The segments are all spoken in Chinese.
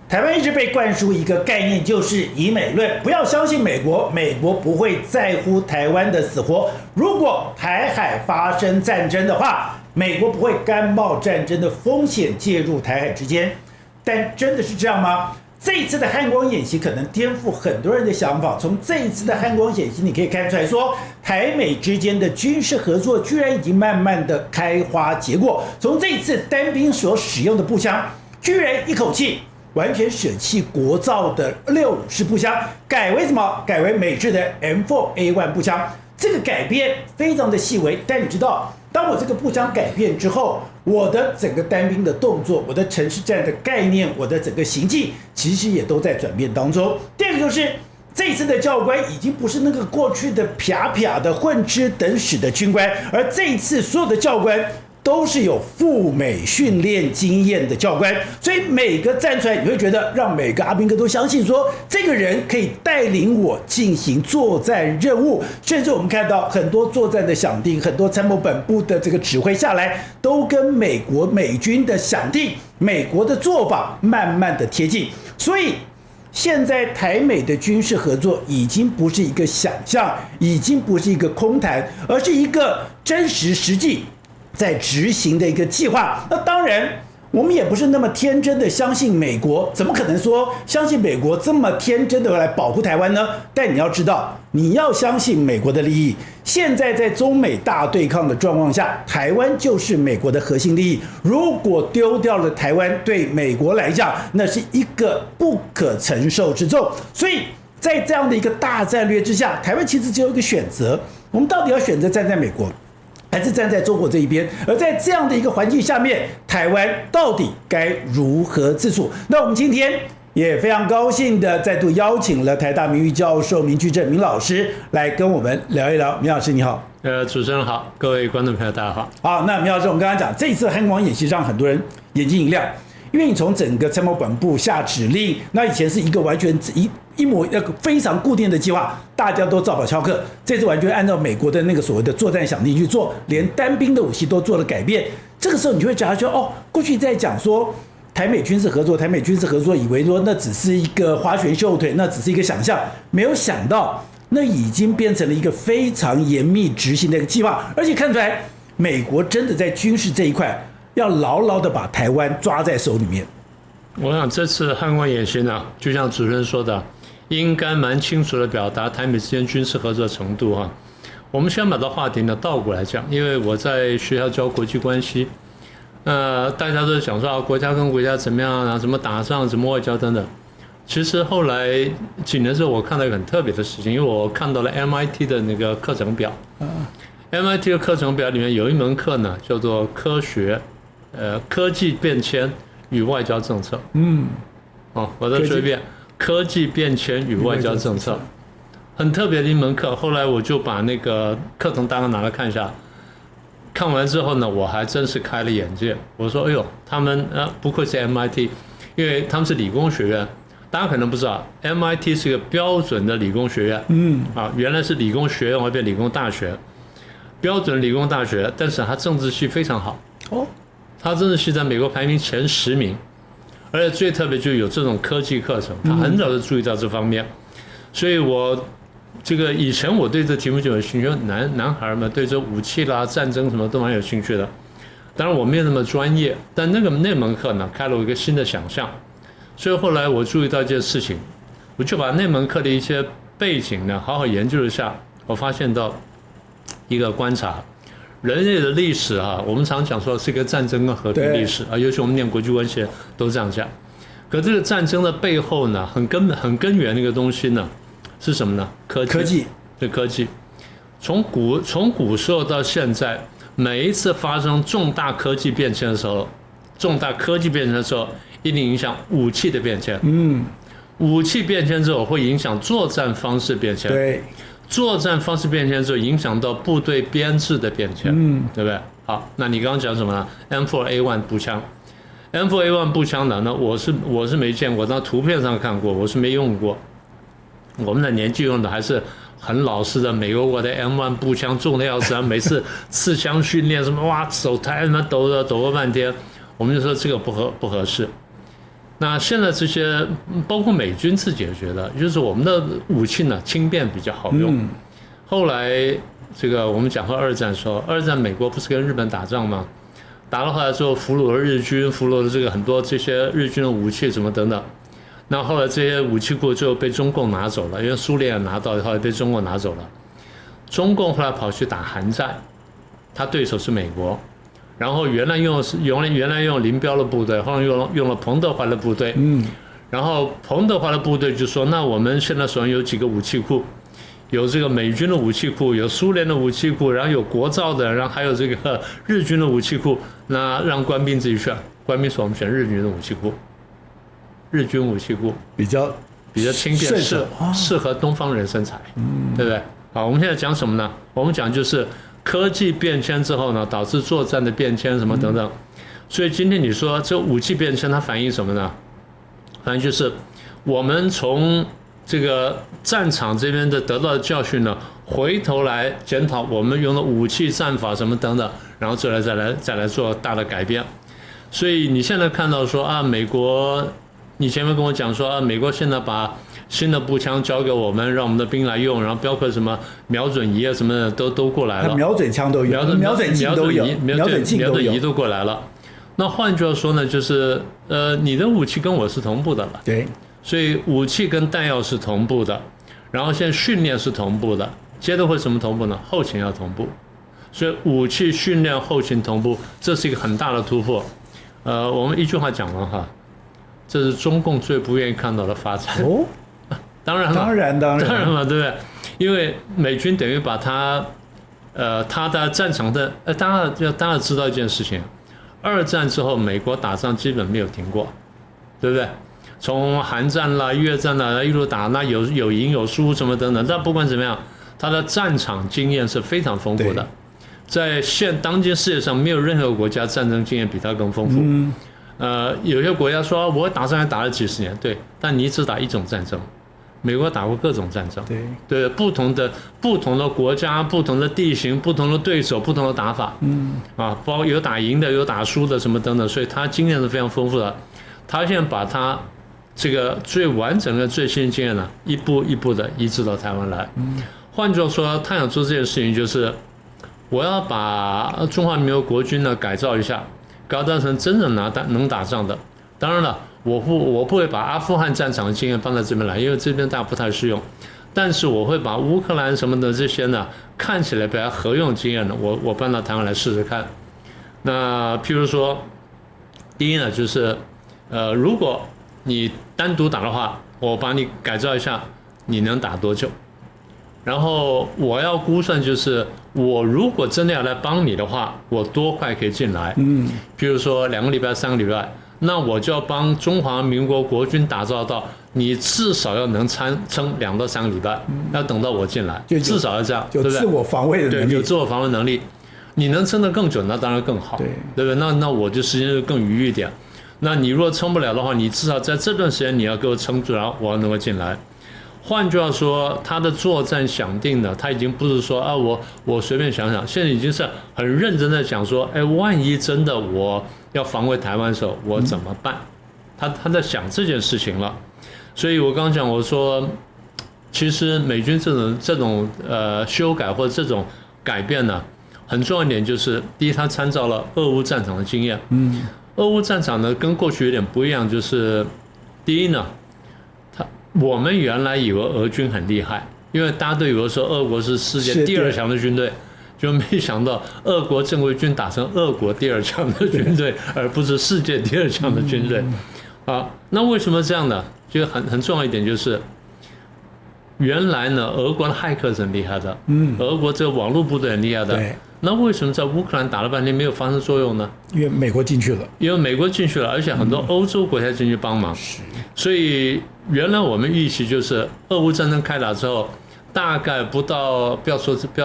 台湾一直被灌输一个概念，就是以美论，不要相信美国，美国不会在乎台湾的死活。如果台海发生战争的话，美国不会甘冒战争的风险介入台海之间。但真的是这样吗？这一次的汉光演习可能颠覆很多人的想法。从这一次的汉光演习，你可以看出来说，台美之间的军事合作居然已经慢慢的开花结果。从这一次单兵所使用的步枪，居然一口气完全舍弃国造的6.5式步枪，改为什么？改为美制的 M4A1 步枪。这个改变非常的细微，但你知道，当我这个步枪改变之后，我的整个单兵的动作，我的城市战的概念，我的整个行迹，其实也都在转变当中。第二个就是这一次的教官已经不是那个过去的啪啪的混吃等死的军官，而这一次所有的教官都是有赴美训练经验的教官，所以每个站出来，你会觉得让每个阿兵哥都相信说，这个人可以带领我进行作战任务。甚至我们看到很多作战的想定，很多参谋本部的这个指挥下来，都跟美国美军的想定、美国的做法慢慢的贴近。所以现在台美的军事合作已经不是一个想象，已经不是一个空谈，而是一个真实实际在执行的一个计划。那当然我们也不是那么天真的相信美国，怎么可能说相信美国这么天真的来保护台湾呢？但你要知道，你要相信美国的利益。现在在中美大对抗的状况下，台湾就是美国的核心利益。如果丢掉了台湾，对美国来讲，那是一个不可承受之重。所以在这样的一个大战略之下，台湾其实只有一个选择，我们到底要选择站在美国，还是站在中国这一边？而在这样的一个环境下面，台湾到底该如何自处？那我们今天也非常高兴的再度邀请了台大名誉教授明居正明老师来跟我们聊一聊。明老师你好。主持人好，各位观众朋友大家好。好，那明老师，我们刚刚讲这一次汉光演习让很多人眼睛一亮，因为你从整个参谋本部下指令，那以前是一个完全一模非常固定的计划，大家都照表敲课。这次完全按照美国的那个所谓的作战想定去做，连单兵的武器都做了改变。这个时候你就会讲说，哦，过去在讲说台美军事合作，以为说那只是一个花拳绣腿，那只是一个想象，没有想到那已经变成了一个非常严密执行的一个计划，而且看出来美国真的在军事这一块要牢牢的把台湾抓在手里面。我想这次汉光演习呢，就像主持人说的，应该蛮清楚的表达台美之间军事合作程度哈。我们先把这话题呢倒过来讲，因为我在学校教国际关系，大家都讲说国家跟国家怎么样啊，怎么打仗，怎么外交等等。其实后来几年之后，我看到一个很特别的事情，因为我看到了 MIT 的那个课程表。MIT 的课程表里面有一门课呢，叫做科技变迁与外交政策。我再说一遍，科技变迁与外交政策，很特别的一门课。后来我就把那个课程单拿来看一下，看完之后呢，我还真是开了眼界。我说，哎呦，他们不愧是 MIT， 因为他们是理工学院。大家可能不知道 ，MIT 是一个标准的理工学院。原来是理工学院，后变理工大学，标准理工大学。但是它政治系非常好它政治系在美国排名前10名，而且最特别就是有这种科技课程，他很早就注意到这方面。所以我这个以前我对这题目就有兴趣，男孩嘛，对这武器啦、战争什么都蛮有兴趣的。当然我没有那么专业，但那门课呢，开了我一个新的想象。所以后来我注意到一件事情，我就把那门课的一些背景呢好好研究一下。我发现到一个观察，人类的历史我们常讲说是一个战争跟和平历史尤其我们念国际关系都这样讲。可这个战争的背后呢，很根源的一个东西呢，是什么呢？科技。从古时候到现在，每一次发生重大科技变迁的时候，一定影响武器的变迁。武器变迁之后会影响作战方式变迁。对，作战方式变迁之后影响到部队编制的变迁。对不对？好，那你刚刚讲什么呢？ M4A1 步枪。M4A1 步枪呢，那我是没见过，但图片上看过，我是没用过。我们的年纪用的还是很老式的美国的 M1 步枪，重的要死每次刺枪训练什么手抬什么抖个半天，我们就说这个不合适。那现在这些包括美军自己也觉得，就是我们的武器呢轻便比较好用。后来这个我们讲过二战的时候，二战美国不是跟日本打仗吗？打了回来之后俘虏了日军，俘虏了这个很多这些日军的武器什么等等。那后来这些武器库最后被中共拿走了，因为苏联拿到，后来被中国拿走了。中共后来跑去打韩战，他对手是美国，然后原来用林彪的部队，后来用了彭德怀的部队，然后彭德怀的部队就说，那我们现在手上有几个武器库，有这个美军的武器库，有苏联的武器库，然后有国造的，然后还有这个日军的武器库，那让官兵自己选，官兵说我们选日军的武器库。日军武器库比较轻便，适合东方人身材，对不对？好，我们现在讲什么呢？我们讲就是科技变迁之后呢，导致作战的变迁什么等等。所以今天你说这武器变迁，它反映什么呢？反映就是我们从这个战场这边的得到的教训呢，回头来检讨我们用的武器战法什么等等，然后再来做大的改变。所以你现在看到说啊，美国。你前面跟我讲说，美国现在把新的步枪交给我们，让我们的兵来用，然后包括什么瞄准仪啊什么的都过来了，瞄准枪都有，瞄准镜都有，瞄准仪都过来了。那换句话说呢，就是你的武器跟我是同步的了，对，所以武器跟弹药是同步的，然后现在训练是同步的，接着会什么同步呢？后勤要同步，所以武器训练后勤同步，这是一个很大的突破。我们一句话讲完哈。这是中共最不愿意看到的发展哦，当然嘛，对不对？因为美军等于把他的战场的大家知道一件事情，二战之后美国打仗基本没有停过，对不对？从韩战啦、越战啦一路打，那有赢有输什么等等，但不管怎么样，他的战场经验是非常丰富的，在当今世界上没有任何国家战争经验比他更丰富。有些国家说我打仗还打了几十年，对，但你只打一种战争，美国打过各种战争，对，不同的国家、不同的地形、不同的对手、不同的打法，包括有打赢的、有打输的什么等等，所以他经验是非常丰富的。他现在把他这个最完整的最新经验呢，一步一步的移植到台湾来。换句话说，他想做这件事情，就是我要把中华民国国军呢改造一下。改造成真正能打仗的，当然了，我不会把阿富汗战场的经验放在这边来，因为这边大家不太适用。但是我会把乌克兰什么的这些呢，看起来比较合用的经验呢，我搬到台湾来试试看。那譬如说，第一呢，就是如果你单独打的话，我把你改造一下，你能打多久？然后我要估算，就是我如果真的要来帮你的话，我多快可以进来？譬如说2个礼拜、3个礼拜，那我就要帮中华民国国军打造到你至少要能撑2到3个礼拜，要等到我进来，至少要这样，对不对？有自我防卫的能力，对，有自我防卫能力。你能撑得更久，那当然更好，对不对？那我就时间就更余裕一点。那你如果撑不了的话，你至少在这段时间你要给我撑住，然后我能够进来。换句话说，他的作战想定的，他已经不是说啊，我随便想想，现在已经是很认真的想说，哎，万一真的我要防卫台湾的时候，我怎么办？他在想这件事情了。所以我刚刚讲，我说，其实美军这种修改或者这种改变呢，很重要一点就是，第一，他参照了俄乌战场的经验。俄乌战场呢跟过去有点不一样，就是第一呢。我们原来以为俄军很厉害，因为大家都以为说俄国是世界第2强的军队，就没想到俄国正规军打成俄国第2强的军队，而不是世界第2强的军队。那为什么这样呢？就很重要一点就是，原来呢，俄国的骇客是很厉害的，俄国这个网络部队很厉害的。那为什么在乌克兰打了半天没有发生作用呢？因为美国进去了，而且很多欧洲国家进去帮忙，所以原来我们预期就是俄乌战争开打之后，大概不要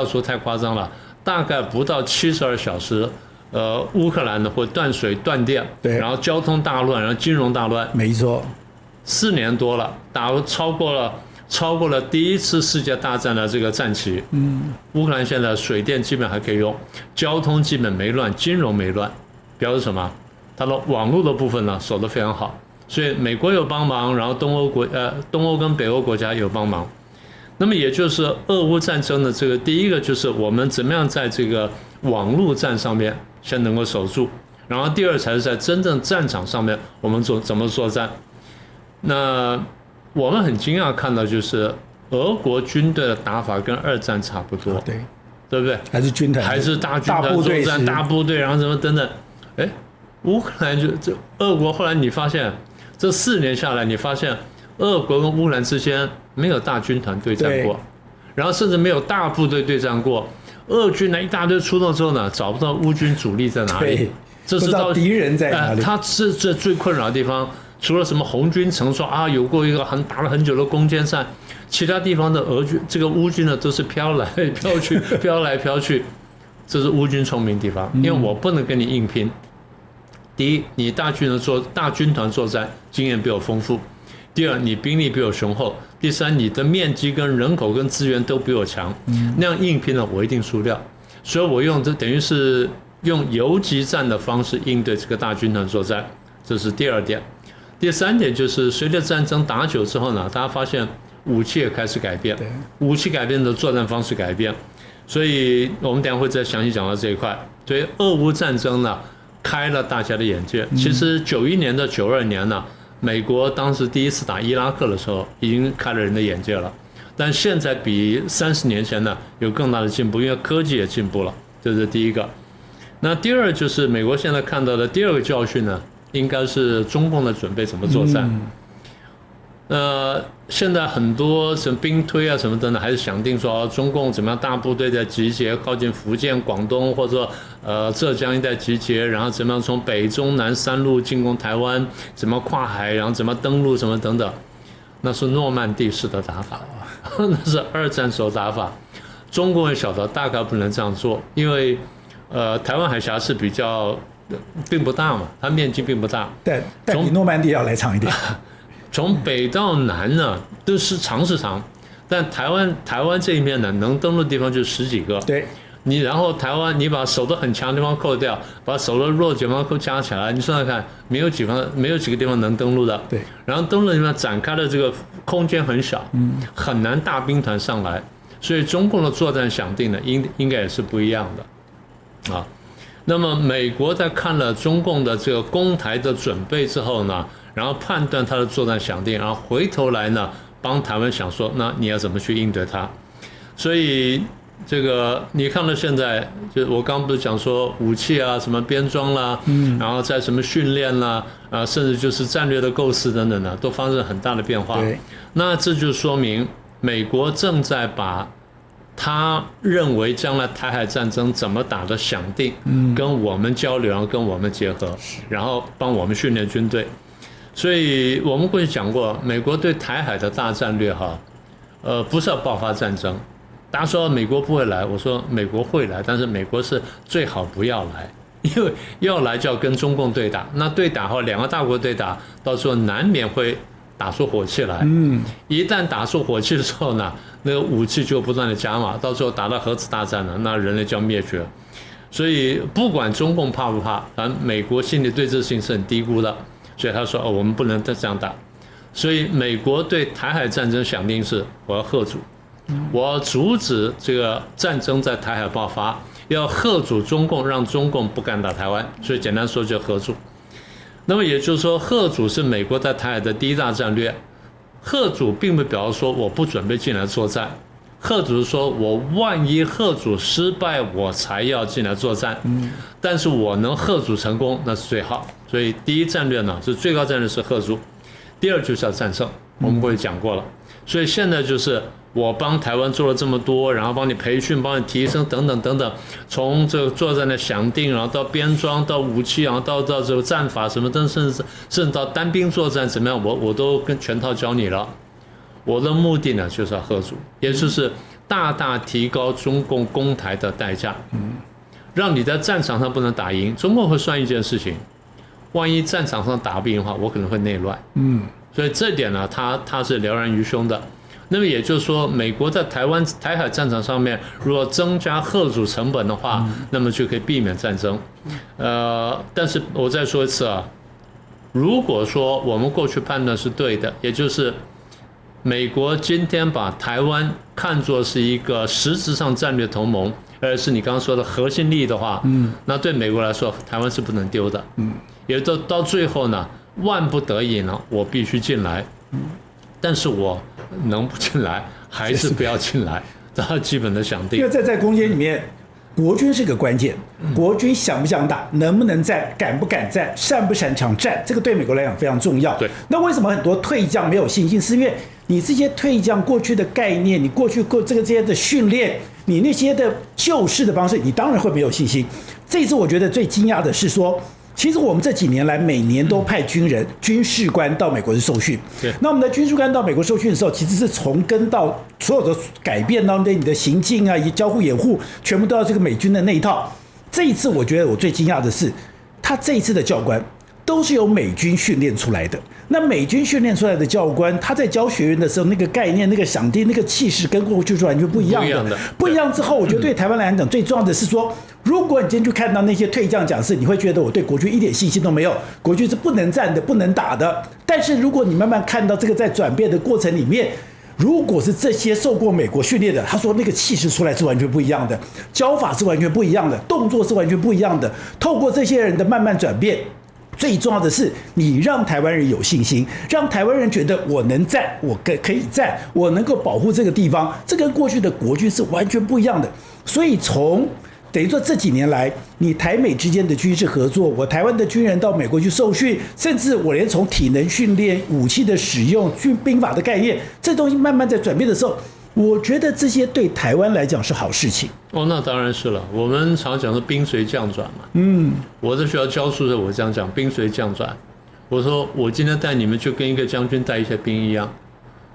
说太夸张了，大概不到72小时，乌克兰呢会断水断电，然后交通大乱，然后金融大乱，没错，4年多了，超过了第1次世界大战的这个战期。乌克兰现在水电基本还可以用，交通基本没乱，金融没乱，表示什么？它的网络的部分呢守得非常好，所以美国有帮忙，然后东欧跟北欧国家有帮忙。那么也就是俄乌战争的这个第一个就是我们怎么样在这个网络战上面先能够守住，然后第二才是在真正战场上面我们怎么作战。那我们很惊讶看到就是俄国军队的打法跟二战差不多，对不对？还是军团，还是大军团作战，大部队，然后什么等等。哎，乌克兰俄国后来你发现这4年下来，你发现俄国跟乌克兰之间没有大军团对战过，然后甚至没有大部队对战过。俄军呢一大堆出动之后呢，找不到乌军主力在哪里，这是到敌人在哪里？他是这最困扰的地方。除了什么红军曾说啊有过一个打了很久的攻坚战，其他地方的这个乌军呢都是飘来飘去，飘来飘去。这是乌军聪明的地方，因为我不能跟你硬拼。第一，你大军团作战经验比我丰富；第二，你兵力比我雄厚；第三，你的面积跟人口跟资源都比我强。那样硬拼呢，我一定输掉。所以我等于是用游击战的方式应对这个大军团作战，这是第二点。第三点就是随着战争打久之后呢，大家发现武器也开始改变，武器改变的作战方式改变，所以我们等一下会再详细讲到这一块。所以俄乌战争呢，开了大家的眼界。其实91年到92年呢，美国当时第一次打伊拉克的时候，已经开了人的眼界了。但现在比30年前呢有更大的进步，因为科技也进步了，这是第一个。那第二就是美国现在看到的第二个教训呢，应该是中共的准备怎么作战。现在很多什么兵推啊什么的呢，还是想定说中共怎么样大部队的集结，靠近福建、广东或者浙江一带集结，然后怎么样从北中南3路进攻台湾，怎么跨海，然后怎么登陆什么等等，那是诺曼底式的打法，那是2战时候打法。中共也晓得大概不能这样做，因为台湾海峡是并不大嘛，它面积并不大，但比诺曼底要来长一点。从北到南呢都是长，但台湾这一面呢能登陆的地方就10几个。对，然后台湾你把守得很强的地方扣掉，把守得弱的地方加起来，你算算看，没有几个地方能登陆的。对，然后登陆的地方展开的这个空间很小，很难大兵团上来，所以中共的作战想定呢应该也是不一样的啊。那么美国在看了中共的这个攻台的准备之后呢，然后判断他的作战想定，然后回头来呢帮台湾想说，那你要怎么去应对它？所以这个你看到现在，就我刚不是讲说武器啊，什么编装啦，然后在什么训练啦，甚至就是战略的构思等等的，都发生了很大的变化。那这就说明美国正在把他认为将来台海战争怎么打的想定，跟我们交流，然后跟我们结合，然后帮我们训练军队。所以我们过去讲过，美国对台海的大战略不是要爆发战争。大家说美国不会来，我说美国会来，但是美国是最好不要来，因为要来就要跟中共对打，那对打后2个大国对打，到时候难免会打出火气来。一旦打出火气的时候呢，那个武器就不断的加码，到时候打到核子大战了，那人类就要灭绝。所以不管中共怕不怕，反正美国心里对这事情是很低估的，所以他说我们不能再这样打。所以美国对台海战争想定是我要嚇阻，我要阻止这个战争在台海爆发，要嚇阻中共，让中共不敢打台湾。所以简单说就嚇阻。那么也就是说，嚇阻是美国在台海的第一大战略。嚇阻并不表示说我不准备进来作战，嚇阻是说我万一嚇阻失败，我才要进来作战。但是我能嚇阻成功，那是最好。所以第一战略呢，是最高战略是嚇阻，第二就是要战胜。我们过去讲过了。所以现在就是我帮台湾做了这么多，然后帮你培训，帮你提升等等等等，从这个作战的想定，然后到编装，到武器，然后到这个战法什么的，甚至到单兵作战怎么样，我都跟全套教你了。我的目的呢，就是要嚇阻，也就是大大提高中共攻台的代价，让你在战场上不能打赢。中共会算一件事情，万一战场上打不赢的话，我可能会内乱。所以这点呢，他是了然于胸的。那么也就是说，美国在台海战场上面，如果增加嚇阻成本的话，那么就可以避免战争。但是我再说一次啊，如果说我们过去判断是对的，也就是美国今天把台湾看作是一个实质上战略同盟，而是你刚刚说的核心利益的话，那对美国来说，台湾是不能丢的，也到最后呢，万不得已呢，我必须进来，但是我能不进来还是不要进来，这是基本的想定。因为在攻坚里面，国军是个关键，国军想不想打，能不能战，敢不敢战，擅不擅长战，这个对美国来讲非常重要。对，那为什么很多退将没有信心？是因为你这些退将过去的概念，你过去这些的训练，你那些的救世的方式，你当然会没有信心。这一次我觉得最惊讶的是说，其实我们这几年来每年都派军事官到美国去受训。那我们的军事官到美国受训的时候，其实是从根到所有的改变到你的行径啊，以及交互掩护，全部都要这个美军的那一套。这一次我觉得我最惊讶的是，他这一次的教官都是由美军训练出来的。那美军训练出来的教官，他在教学员的时候，那个概念、那个想定、那个气势，跟过去是完全不一样的。不一样之后，我觉得对台湾来讲，最重要的是说，如果你今天去看到那些退将讲师，你会觉得我对国军一点信心都没有，国军是不能战的、不能打的。但是如果你慢慢看到这个在转变的过程里面，如果是这些受过美国训练的，他说那个气势出来是完全不一样的，教法是完全不一样的，动作是完全不一样的。透过这些人的慢慢转变，最重要的是，你让台湾人有信心，让台湾人觉得我能战，我可以战，我能够保护这个地方，这跟过去的国军是完全不一样的。所以等于说这几年来，你台美之间的军事合作，我台湾的军人到美国去受训，甚至我连从体能训练、武器的使用、兵法的概念，这东西慢慢在转变的时候，我觉得这些对台湾来讲是好事情。那当然是了。我们常讲的兵随将转嘛。我在学校教书的时候，我这样讲，兵随将转。我说我今天带你们就跟一个将军带一些兵一样。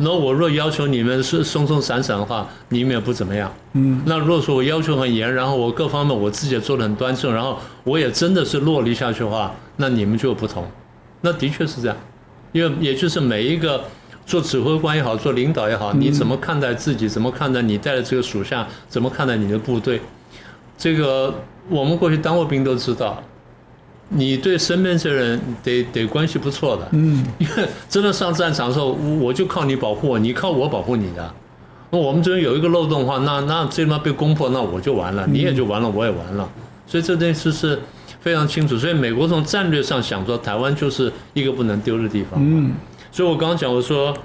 那我若要求你们是松松散散的话，你们也不怎么样。那如果说我要求很严，然后我各方面我自己也做得很端正，然后我也真的是落力下去的话，那你们就有不同。那的确是这样，因为也就是每一个做指挥官也好，做领导也好，你怎么看待自己，怎么看待你带的这个属下，怎么看待你的部队，这个我们过去当过兵都知道。你对身边这人得关系不错的，因为真的上战场的时候，我就靠你保护我，你靠我保护你的。那我们这边有一个漏洞的话，那这地方被攻破，那我就完了，你也就完了，我也完了。所以这件事是非常清楚。所以美国从战略上想说，台湾就是一个不能丢的地方。所以我刚刚讲，我说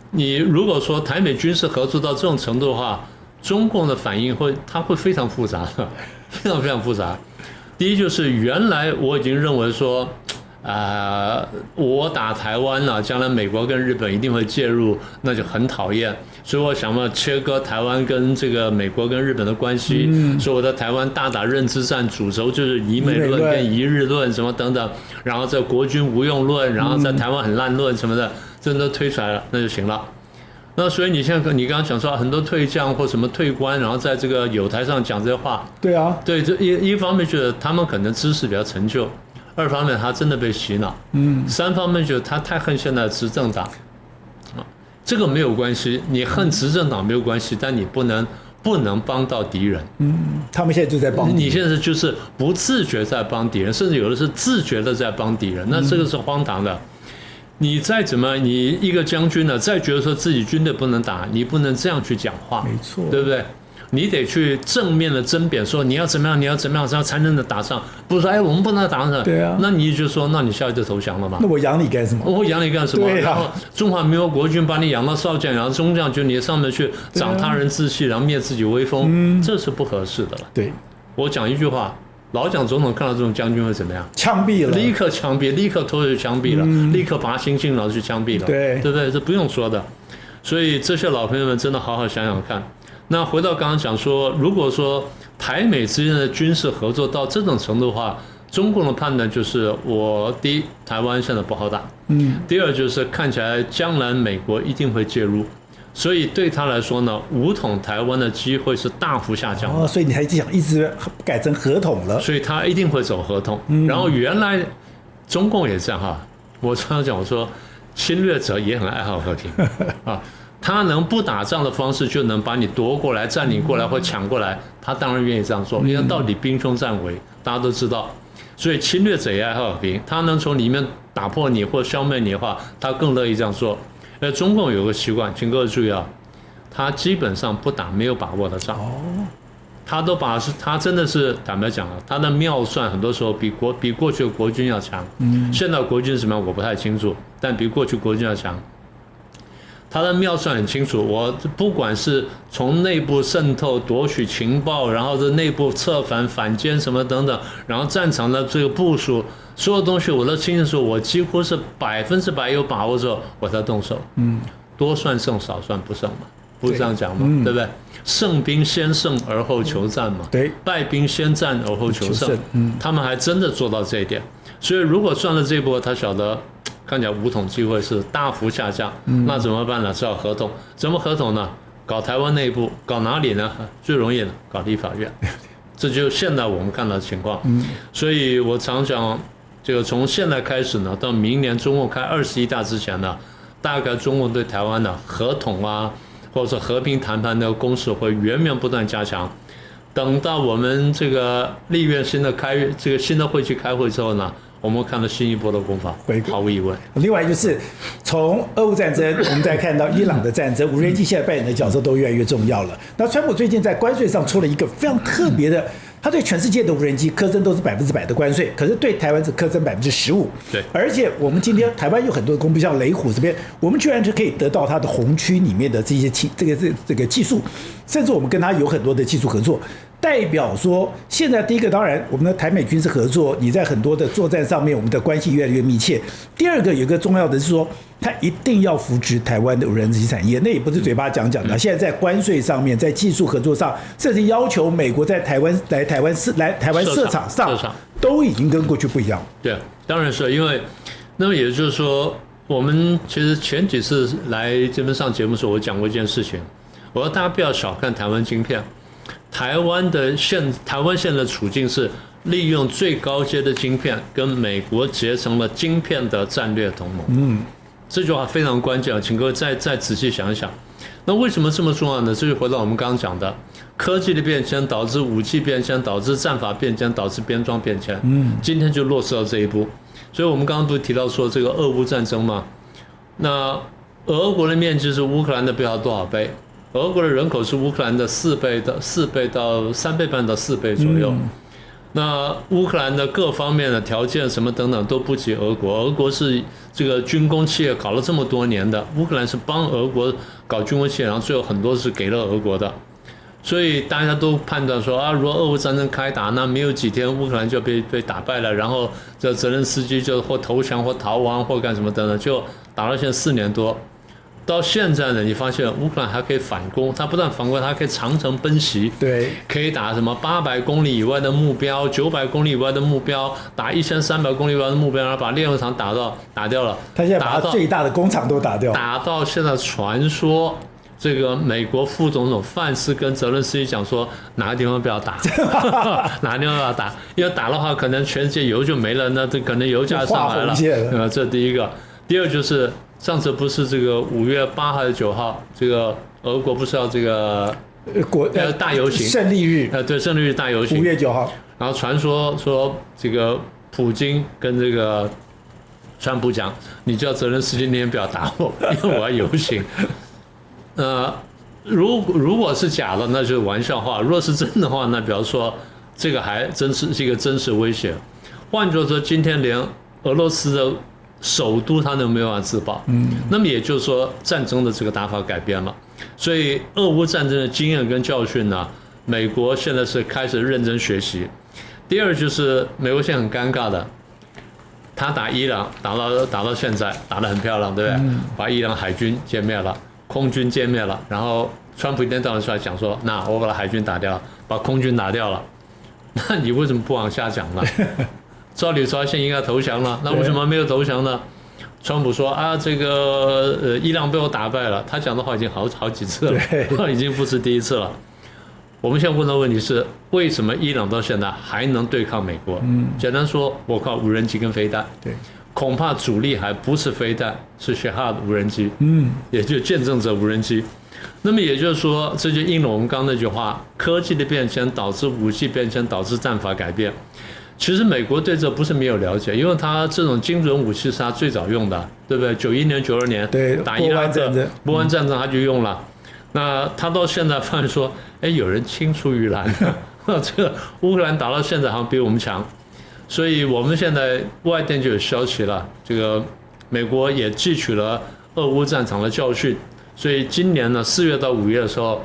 你如果说台美军事合作到这种程度的话，中共的反应会非常复杂的，非常非常复杂。第一就是原来我已经认为说，我打台湾了，将来美国跟日本一定会介入，那就很讨厌。所以我想要切割台湾跟这个美国跟日本的关系。所以我在台湾大打认知战，主轴就是以美论跟一日论什么等等，然后在国军无用论，然后在台湾很烂论什么的，这都推出来了，那就行了。那所以你刚刚讲说很多退将或什么退官，然后在这个友台上讲这些话，对啊，对，这一方面觉得他们可能知识比较陈旧，二方面他真的被洗脑，三方面觉得他太恨现在的执政党，这个没有关系，你恨执政党没有关系，但你不能帮到敌人，他们现在就在帮敌人，你现在就是不自觉在帮敌人，甚至有的是自觉的在帮敌人，那这个是荒唐的。你再怎么，你一个将军呢，再觉得说自己军队不能打，你不能这样去讲话，没错，对不对？你得去正面的争辩，说你要怎么样，你要怎么样，这样才能打仗。不是说我们不能打仗，对啊，那你就说，那你下去就投降了嘛？那我养你干什么？我养你干什么？然后中华民国国军把你养到少将，然后中将军，你上面去长他人志气，然后灭自己威风，这是不合适的了。对，我讲一句话。老蒋总统看到这种将军会怎么样？枪毙了，立刻枪毙，立刻拖着枪毙了，立刻把他行刑，然后去枪毙了，对不对？这不用说的。所以这些老朋友们真的好好想想看。那回到刚刚讲说，如果说台美之间的军事合作到这种程度的话，中共的判断就是，第一，台湾现在不好打，第二就是看起来将来美国一定会介入。所以对他来说呢，武统台湾的机会是大幅下降的。所以你还想一直改成合统了？所以他一定会走合统。然后原来中共也这样哈，我常常讲，我说侵略者也很爱好和平啊，他能不打仗的方式就能把你夺过来、占领过来或抢过来，他当然愿意这样做，因为到底兵凶战危，大家都知道。所以侵略者也爱好和平，他能从里面打破你或消灭你的话，他更乐意这样做。而中共有个习惯，请各位注意啊，他基本上不打没有把握的仗。他真的是坦白讲啊，他的妙算很多时候比过去的国军要强。现在国军是什么样我不太清楚，但比过去国军要强。他的妙算很清楚，我不管是从内部渗透夺取情报，然后这内部策反反间什么等等，然后战场的这个部署，所有东西我都清楚，我几乎是100%有把握之后我才动手。多算胜少算不胜嘛，不是这样讲嘛，对不对？胜兵先胜而后求战嘛，对，败兵先战而后求胜。他们还真的做到这一点，所以如果算了这一波，他晓得。看起来武统机会是大幅下降，那怎么办呢？是要合同，怎么合同呢？搞台湾内部，搞哪里呢？最容易的，搞立法院，这就现在我们看到的情况。所以我常讲，这个从现在开始呢，到明年中共开21大之前呢，大概中共对台湾的合统啊，或者和平谈判的攻势会源源不断加强。等到我们这个立院新的会期开会之后呢，我们看到新一波的攻防，毫无疑问。另外就是从俄乌战争，我们再看到伊朗的战争，无人机现在扮演的角色都越来越重要了。那川普最近在关税上出了一个非常特别的，他对全世界的无人机课征都是100%的关税，可是对台湾只课征15%。对，而且我们今天台湾有很多的公司，像雷虎这边，我们居然就可以得到它的红区里面的这些这个技术，甚至我们跟它有很多的技术合作。代表说，现在第一个当然，我们的台美军事合作，你在很多的作战上面，我们的关系越来越密切。第二个有一个重要的是说，它一定要扶植台湾的无人机产业，那也不是嘴巴讲的。现在在关税上面，在技术合作上，甚至要求美国在台湾设厂上，都已经跟过去不一样。对，当然是因为，那么也就是说，我们其实前几次来这边上节目的时候，我讲过一件事情，我说大家不要小看台湾晶片。台湾现在的处境是利用最高阶的晶片跟美国结成了晶片的战略同盟。这句话非常关键，请各位再仔细想一想。那为什么这么重要呢？这就回到我们刚刚讲的，科技的变迁导致武器变迁，导致战法变迁，导致编装变迁。今天就落实到这一步。所以我们刚刚不是提到说这个俄乌战争嘛？那俄国的面积是乌克兰的不知道多少倍？俄国的人口是乌克兰的3倍到3倍半到4倍左右。那乌克兰的各方面的条件什么等等都不及俄国。俄国是这个军工企业搞了这么多年的，乌克兰是帮俄国搞军工企业，然后最后很多是给了俄国的。所以大家都判断说啊，如果俄乌战争开打，那没有几天乌克兰就被打败了，然后这泽连斯基就或投降或逃亡或干什么等等，就打到现在4年多。到现在呢，你发现乌克兰还可以反攻，它不但反攻，它可以长程奔袭，对，可以打什么800公里以外的目标，900公里以外的目标，打1300公里以外的目标，然后把炼油厂打掉了。他现在把他最大的工厂都打掉，打到现在传说这个美国副总统范斯跟泽伦斯基讲说，哪个地方不要打，哪个地方不要打，因为打的话可能全世界油就没了，那这可能油价上来了。这第一个。第二就是上次不是这个5月8号还是9号，这个俄国不是要这个大游行胜利日，对，胜利日大游行，5月9号，然后传说这个普京跟这个川普讲，你叫泽连斯基那天不要打我，因为我要游行。如果是假的，那就是玩笑话；如果是真的话，那比方说这个还真是一个真实威胁。换句话说，今天连俄罗斯的首都它都没有办法自保，那么也就是说战争的这个打法改变了，所以俄乌战争的经验跟教训呢，美国现在是开始认真学习。第二就是美国现在很尴尬的，他打伊朗打到现在打得很漂亮，对不对？把伊朗海军歼灭了，空军歼灭了，然后川普一天到晚出来讲说，那我把海军打掉，把空军打掉了，那你为什么不往下讲呢？照理说现在应该投降了，那为什么没有投降呢？川普说啊，这个伊朗被我打败了，他讲的话已经好几次了，已经不是第一次了。我们现在问的问题是，为什么伊朗到现在还能对抗美国？简单说，我靠无人机跟飞弹，对，恐怕主力还不是飞弹，是 Shahad 无人机，也就见证者无人机。那么也就是说，这就应了我们刚刚那句话：科技的变迁导致武器变迁，导致战法改变。其实美国对这不是没有了解，因为他这种精准武器是他最早用的，对不对？91年、92年打伊拉克波湾战争他就用了。那他到现在发现说，哎，有人青出于蓝，这个乌克兰打到现在好像比我们强，所以我们现在外电就有消息了，这个美国也汲取了俄乌战场的教训，所以今年呢4月到5月的时候，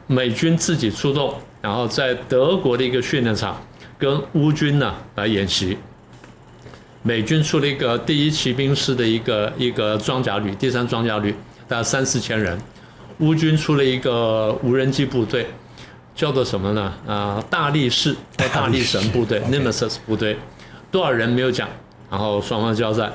美军自己出动，然后在德国的一个训练场跟乌军呢来演习。美军出了一个第1骑兵师的一个装甲旅，第3装甲旅，大概3、4千人。乌军出了一个无人机部队，叫做什么呢？大力士、大力神部队 （Nemesis 部队），多少人没有讲。然后双方交战，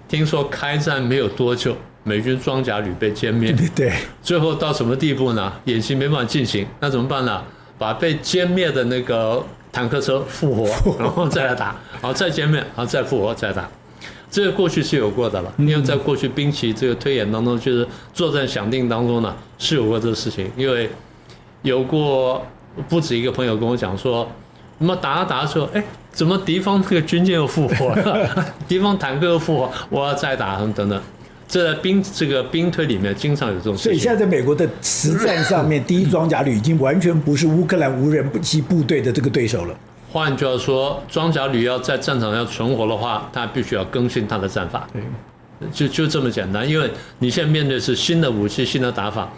听说开战没有多久，美军装甲旅被歼灭。对，最后到什么地步呢？演习没办法进行，那怎么办呢？把被歼灭的那个坦克车复活，然后再来打，然后再歼灭，然后再复活，再打。这个过去是有过的了，因为在过去兵棋这个推演当中，就是作战想定当中呢是有过这个事情，因为有过不止一个朋友跟我讲说，那么打着打着说，哎，怎么敌方这个军舰又复活了，敌方坦克又复活，我要再打等等。这在这个兵推里面经常有这种事情。所以现在在美国的实战上面，第1装甲旅已经完全不是乌克兰无人机部队的这个对手了。换句话说，装甲旅要在战场要存活的话，它必须要更新它的战法，就这么简单。因为你现在面对是新的武器、新的打法，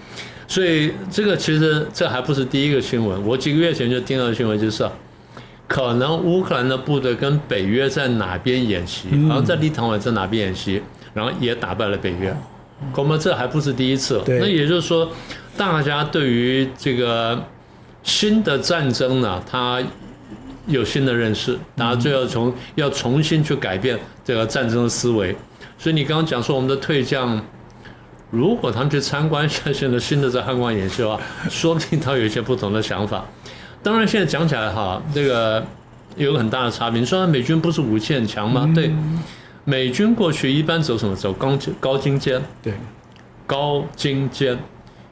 所以这个其实这还不是第一个新闻。我几个月前就听到的新闻就是，可能乌克兰的部队跟北约在哪边演习，好像在立陶宛在哪边演习，然后也打败了北约。恐怕这还不是第一次。那也就是说，大家对于这个新的战争呢，它有新的认识，大家最后要重新去改变这个战争的思维。所以你刚刚讲说我们的退将，如果他们去参观现在新的这汉光演习的话，说不定他有一些不同的想法。当然现在讲起来哈，这个有个很大的差别。你说美军不是武器很强吗？对，美军过去一般走什么？走高精尖，对，高精尖。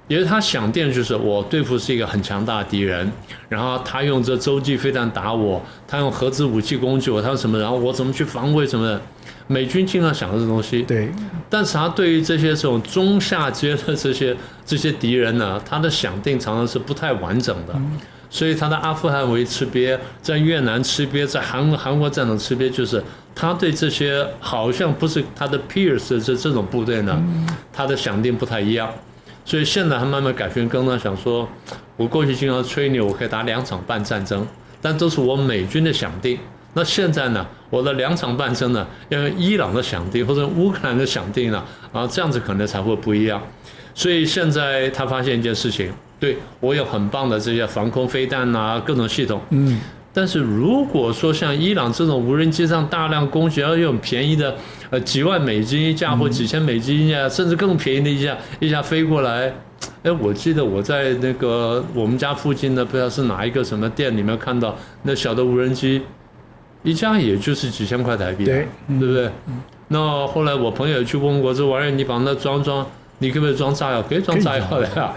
也是他想定就是我对付是一个很强大的敌人，然后他用这洲际飞弹打我，他用核子武器攻击我，他用什么，然后我怎么去防卫什么的。美军经常想这东西，对，但是他对于这些这种中下阶的这些敌人呢，他的想定常常是不太完整的。所以他在阿富汗为吃瘪，在越南吃瘪，在韩国战场吃瘪，就是他对这些好像不是他的 peers 这种部队呢，他的想定不太一样。所以现在他慢慢改弦更张，想说，我过去经常吹牛，我可以打2场半战争，但都是我美军的想定。那现在呢，我的2场半争呢，要用伊朗的想定或者乌克兰的想定呢，这样子可能才会不一样。所以现在他发现一件事情，对我有很棒的这些防空飞弹啊，各种系统，但是如果说像伊朗这种无人机上大量攻击，要用便宜的几万美金一架或几千美金一架，甚至更便宜的一架飞过来，哎，我记得我在那个我们家附近的不知道是哪一个什么店里面看到那小的无人机，一架也就是几千块台币，对不对？那后来我朋友去问过，这玩意儿你把那装，你可不可以装炸药？可以装炸药的呀。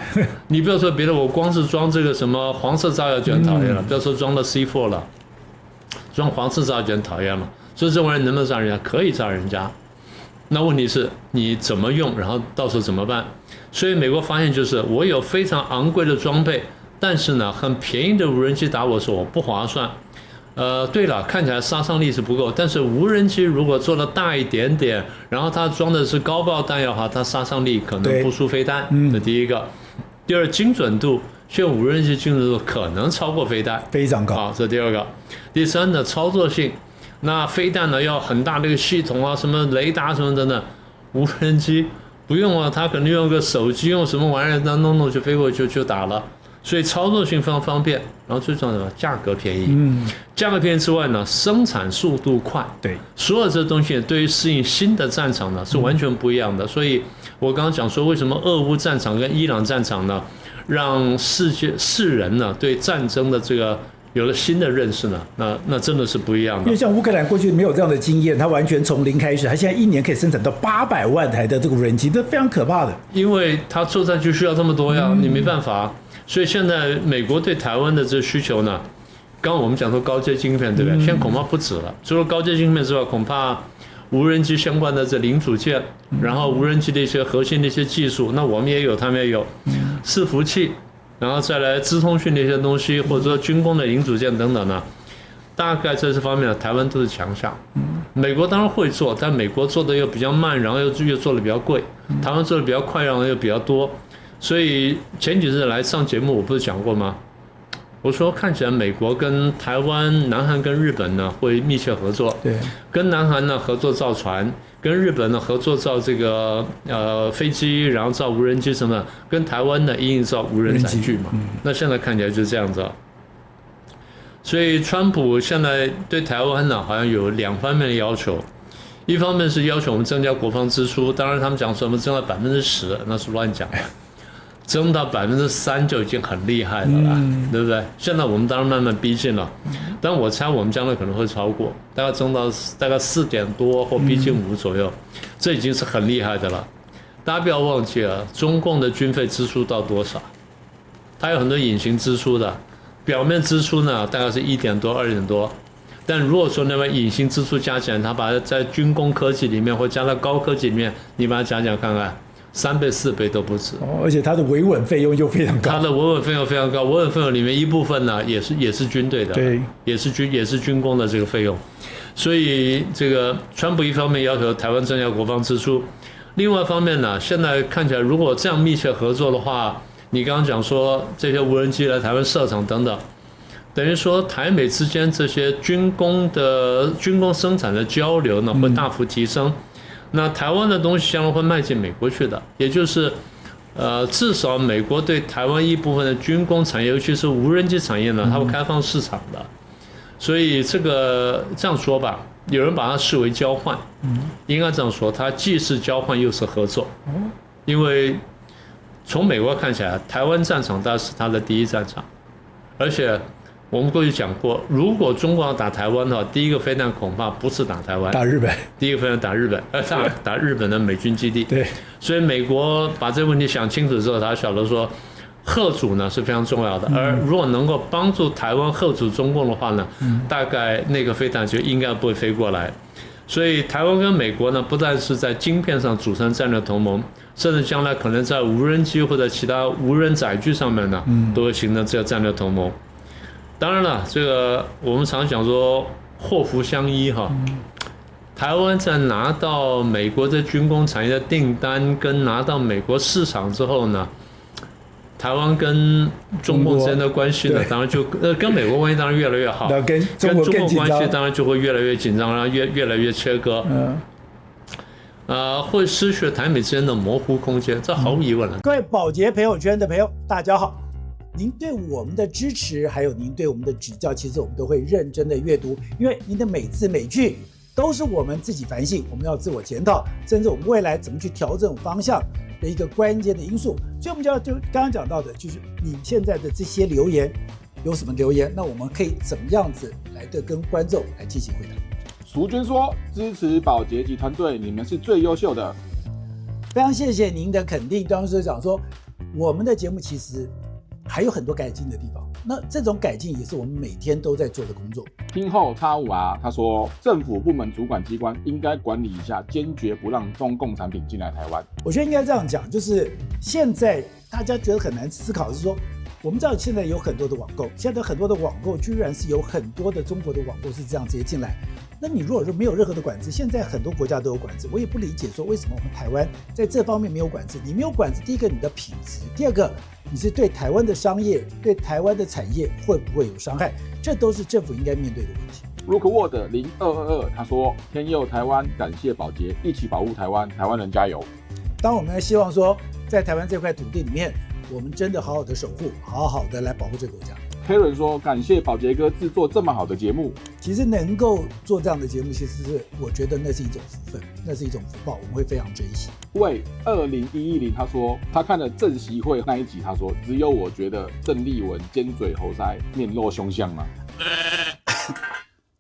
你不要说别的，我光是装这个什么黄色炸药就很讨厌了，不要说装到 C4 了，装黄色炸药就很讨厌了。所以这玩意儿能不能炸人家？可以炸人家。那问题是你怎么用，然后到时候怎么办？所以美国发现就是我有非常昂贵的装备，但是呢，很便宜的无人机打我的时候我不划算。对了，看起来杀伤力是不够，但是无人机如果做的大一点点，然后它装的是高爆弹药的话，它杀伤力可能不输飞弹。这第一个。第二，精准度，现在无人机精准度可能超过飞弹，非常高。好，这第二个。第三呢，操作性，那飞弹呢要很大的一个系统啊，什么雷达什么等等，无人机不用啊，它可能用个手机，用什么玩意儿，那弄就飞过去就打了。所以操作性非常方便，然后最重要的价格便宜。价格便宜之外呢，生产速度快。对，所有这东西对于适应新的战场呢是完全不一样的。所以我刚刚讲说，为什么俄乌战场跟伊朗战场呢，让世人呢对战争的这个有了新的认识呢，那真的是不一样的。因为像乌克兰过去没有这样的经验，它完全从零开始，它现在1年可以生产到800万台的这个无人机，这非常可怕的。因为它作战就需要这么多呀，你没办法。所以现在美国对台湾的这需求呢，刚刚我们讲说高阶晶片，对不对？现在恐怕不止了，除了高阶晶片之外，恐怕无人机相关的这零组件，然后无人机的一些核心的一些技术，那我们也有，他们也有，伺服器，然后再来资通讯的一些东西，或者说军工的零组件等等呢，大概在这方面呢，台湾都是强项。美国当然会做，但美国做的又比较慢，然后又做的比较贵，台湾做的比较快，然后又比较多，所以前几日来上节目，我不是讲过吗？我说看起来美国跟台湾、南韩跟日本呢会密切合作，对，跟南韩呢合作造船，跟日本呢合作造这个飞机，然后造无人机什么的，跟台湾呢一定造无人载具嘛。那现在看起来就这样子。所以川普现在对台湾呢好像有2方面的要求，一方面是要求我们增加国防支出，当然他们讲说我们增到10%，那是乱讲的。增到3%就已经很厉害了啦，对不对？现在我们当然慢慢逼近了，但我猜我们将来可能会超过，大概增到大概4点多或逼近5左右，这已经是很厉害的了。大家不要忘记了，中共的军费支出到多少？它有很多隐形支出的，表面支出呢大概是1点多、2点多，但如果说那边隐形支出加起来，它把它在军工科技里面或加到高科技里面，你把它讲讲看看。3倍4倍都不止，而且它的维稳费用又非常高。它的维稳费用非常高，维稳费用里面一部分呢也是军队的，对，也是军工的这个费用。所以这个川普一方面要求台湾增加国防支出，另外一方面呢，现在看起来如果这样密切合作的话，你刚刚讲说这些无人机来台湾设厂等等，等于说台美之间这些军工生产的交流呢会大幅提升。那台湾的东西将来会迈进美国去的，也就是，至少美国对台湾一部分的军工产业，尤其是无人机产业呢，它会开放市场的。所以这样说吧，有人把它视为交换，应该这样说，它既是交换又是合作。因为从美国看起来，台湾战场大概是它的第一战场，而且。我们过去讲过，如果中国要打台湾的话，第一个飞弹恐怕不是打台湾，打日本。第一个飞弹打日本，打日本的美军基地。对，所以美国把这个问题想清楚之后，他晓得说，嚇阻呢是非常重要的。而如果能够帮助台湾嚇阻中共的话呢，大概那个飞弹就应该不会飞过来。所以台湾跟美国呢，不但是在晶片上组成战略同盟，甚至将来可能在无人机或者其他无人载具上面呢，都会形成这个战略同盟。当然了，这个我们常讲说祸福相依哈。台湾在拿到美国的军工产业的订单跟拿到美国市场之后呢，台湾跟中共之间的关系呢，当然就跟美国关系当然越来越好，跟中国关系当然就会越来越紧张，然后越来越切割。会失去台美之间的模糊空间，这毫无疑问了。各位宝洁朋友圈的朋友，大家好。您对我们的支持，还有您对我们的指教，其实我们都会认真的阅读，因为您的每字每句都是我们自己反省，我们要自我检讨，甚至我们未来怎么去调整方向的一个关键的因素。所以我们就刚刚讲到的，就是你现在的这些留言有什么留言，那我们可以怎么样子来的跟观众来进行回答。淑娟说：“支持宝洁及团队，你们是最优秀的。”非常谢谢您的肯定。当时讲说，我们的节目其实还有很多改进的地方，那这种改进也是我们每天都在做的工作。听后X5R他说，政府部门主管机关应该管理一下，坚决不让中共产品进来台湾。我觉得应该这样讲，就是现在大家觉得很难思考，是说我们知道现在有很多的网购，现在很多的网购居然是有很多的中国的网购是这样直接进来。那你如果说没有任何的管制，现在很多国家都有管制，我也不理解说为什么我们台湾在这方面没有管制。你没有管制，第一个你的品质，第二个你是对台湾的商业、对台湾的产业会不会有伤害，这都是政府应该面对的问题。Rookwood 0222他说，天佑台湾，感谢宝洁，一起保护台湾，台湾人加油。当我们希望说，在台湾这块土地里面，我们真的好好的守护，好好的来保护这个国家。Karen 说，感谢宝洁哥制作这么好的节目。其实能够做这样的节目，其实是我觉得那是一种福分，那是一种福报，我们会非常珍惜。喂，20110他说，他看了郑习会那一集，他说只有我觉得郑丽文尖嘴猴腮，面露凶相吗？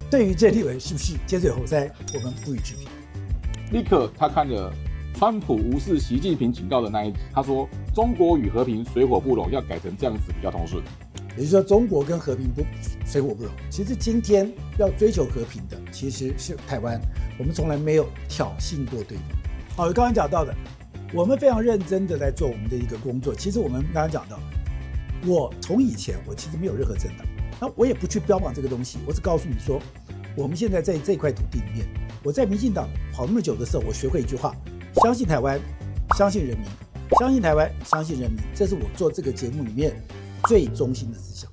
对于郑丽文是不是尖嘴猴腮，我们不予置评。立刻他看了川普无视习近平警告的那一集，他说中国与和平水火不容，要改成这样子比较通顺。也就是说，中国跟和平水火不容。其实今天要追求和平的其实是台湾，我们从来没有挑衅过对方。好，刚刚讲到的，我们非常认真的在做我们的一个工作。其实我们刚刚讲到，我从以前我其实没有任何政党，那我也不去标榜这个东西，我只告诉你说，我们现在在这块土地里面，我在民进党跑那么久的时候，我学会一句话：相信台湾，相信人民，相信台湾，相信人民，这是我做这个节目里面最中心的思想。